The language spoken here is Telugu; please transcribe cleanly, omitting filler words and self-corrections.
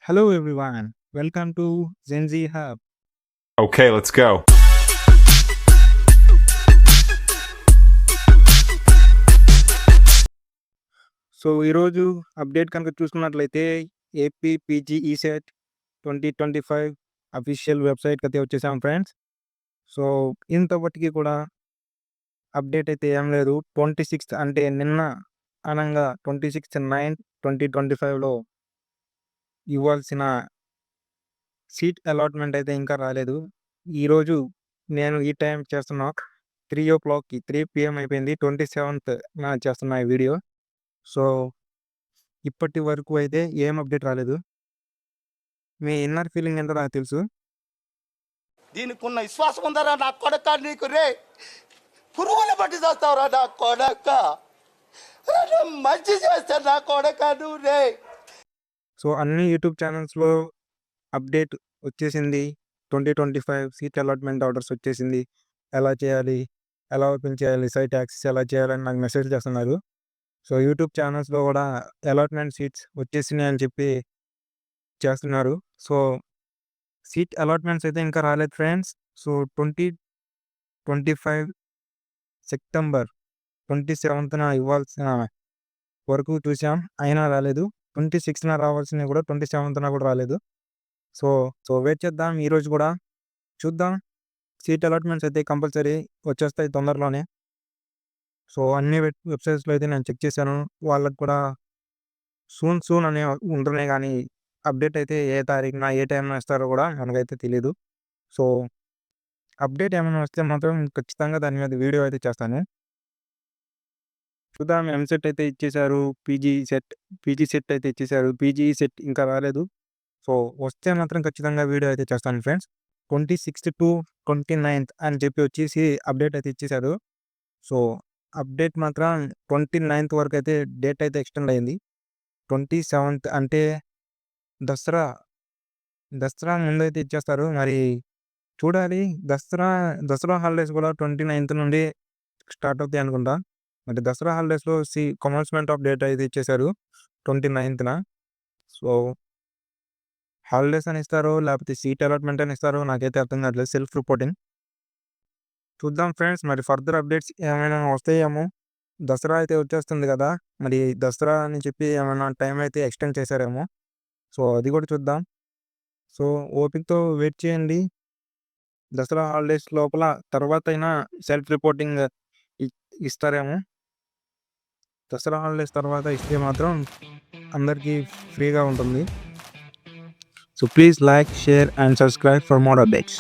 Hello everyone, welcome to Gen Z Hub. Okay, let's go. So ఈరోజు అప్డేట్ కనుక చూసుకున్నట్లయితే ఏపీ పీజీ ఈసెట్ 2025 అఫీషియల్ వెబ్సైట్కి అయితే వచ్చేసాం ఫ్రెండ్స్. సో ఇంతప్పటికీ కూడా అప్డేట్ అయితే ఏం లేదు. 26th అంటే నిన్న అనంగా 26/9/2025లో ఇవ్వాల్సిన సీట్ అలాట్మెంట్ అయితే ఇంకా రాలేదు. ఈరోజు నేను ఈ టైం చేస్తున్నా 3:00కి 3 PM అయిపోయింది. 27th చేస్తున్నా ఈ వీడియో. సో ఇప్పటి వరకు అయితే ఏం అప్డేట్ రాలేదు. మీ ఇన్నర్ ఫీలింగ్ ఏంటో నాకు తెలుసు. దీనికి ఉన్న విశ్వాసం ఉందరా నా కొడక నీకు రే పురుగులు పట్టి చేస్తావురా నా కొడక మంచి చేస్తా నా కొడక నువ్వు రే. సో అన్ని యూట్యూబ్ ఛానల్స్లో అప్డేట్ వచ్చేసింది. 2025 సీట్ అలాట్మెంట్ ఆర్డర్స్ వచ్చేసింది. ఎలా చేయాలి, ఎలా ఓపెన్ చేయాలి, సైట్ యాక్సెస్ ఎలా చేయాలని నాకు మెసేజ్ చేస్తున్నారు. సో యూట్యూబ్ ఛానల్స్లో కూడా అలాట్మెంట్ సీట్స్ వచ్చేసినాయి అని చెప్పి చేస్తున్నారు. సో సీట్ అలాట్మెంట్స్ అయితే ఇంకా రాలేదు ఫ్రెండ్స్. సో 2025 సెప్టెంబర్ 27th ఇవ్వాల్సిన వరకు చూసాం, అయినా రాలేదు. 26th రావాల్సినవి కూడా 27th కూడా రాలేదు. సో వెయిట్ చేద్దాం. ఈరోజు కూడా చూద్దాం. సీట్ అలాట్మెంట్స్ అయితే కంపల్సరీ వచ్చేస్తాయి తొందరలోనే. సో అన్ని వెబ్సైట్స్లో అయితే నేను చెక్ చేశాను. వాళ్ళకి కూడా సూన్ అనే ఉంటున్నాయి, కానీ అప్డేట్ అయితే ఏ తారీఖున ఏ టైంన ఇస్తారో కూడా మనకైతే తెలీదు. సో అప్డేట్ ఏమైనా వస్తే మాత్రం ఖచ్చితంగా దాని మీద వీడియో అయితే చేస్తాను. చూద్దాం. ఎంసెట్ అయితే ఇచ్చేశారు. పీజీ సెట్ అయితే ఇచ్చేశారు. పీజీ సెట్ ఇంకా రాలేదు. సో వస్తే మాత్రం ఖచ్చితంగా వీడియో అయితే చేస్తాను ఫ్రెండ్స్. 26th to 29th అని చెప్పి వచ్చేసి అప్డేట్ అయితే ఇచ్చేశారు. సో అప్డేట్ మాత్రం 29th వరకు అయితే డేట్ అయితే ఎక్స్టెండ్ అయింది. 27th అంటే దసరా ముందైతే ఇచ్చేస్తారు. మరి చూడాలి. దసరా హాలిడేస్ కూడా 29th నుండి స్టార్ట్ అవుతాయి అనుకుంటా. మరి దసరా హాలిడేస్లో కమెన్స్మెంట్ ఆఫ్ డేట్ అయితే ఇచ్చేశారు 29th. సో హాలిడేస్ అని ఇస్తారో లేకపోతే సీట్ అలాట్మెంట్ అని ఇస్తారో నాకైతే అర్థం కావట్లేదు. సెల్ఫ్ రిపోర్టింగ్ చూద్దాం ఫ్రెండ్స్. మరి ఫర్దర్ అప్డేట్స్ ఏమైనా వస్తాయేమో. దసరా అయితే వచ్చేస్తుంది కదా, మరి దసరా అని చెప్పి ఏమైనా టైం అయితే ఎక్స్టెండ్ చేశారేమో. సో అది కూడా చూద్దాం. సో ఓపికతో వెయిట్ చేయండి. దసరా హాలిడేస్ లోపల తర్వాత అయినా సెల్ఫ్ రిపోర్టింగ్ ఇస్తారేమో. దసరా హాలిడేస్ తర్వాత ఇస్తే మాత్రం అందరికీ ఫ్రీగా ఉంటుంది. So please like, share and subscribe for more updates.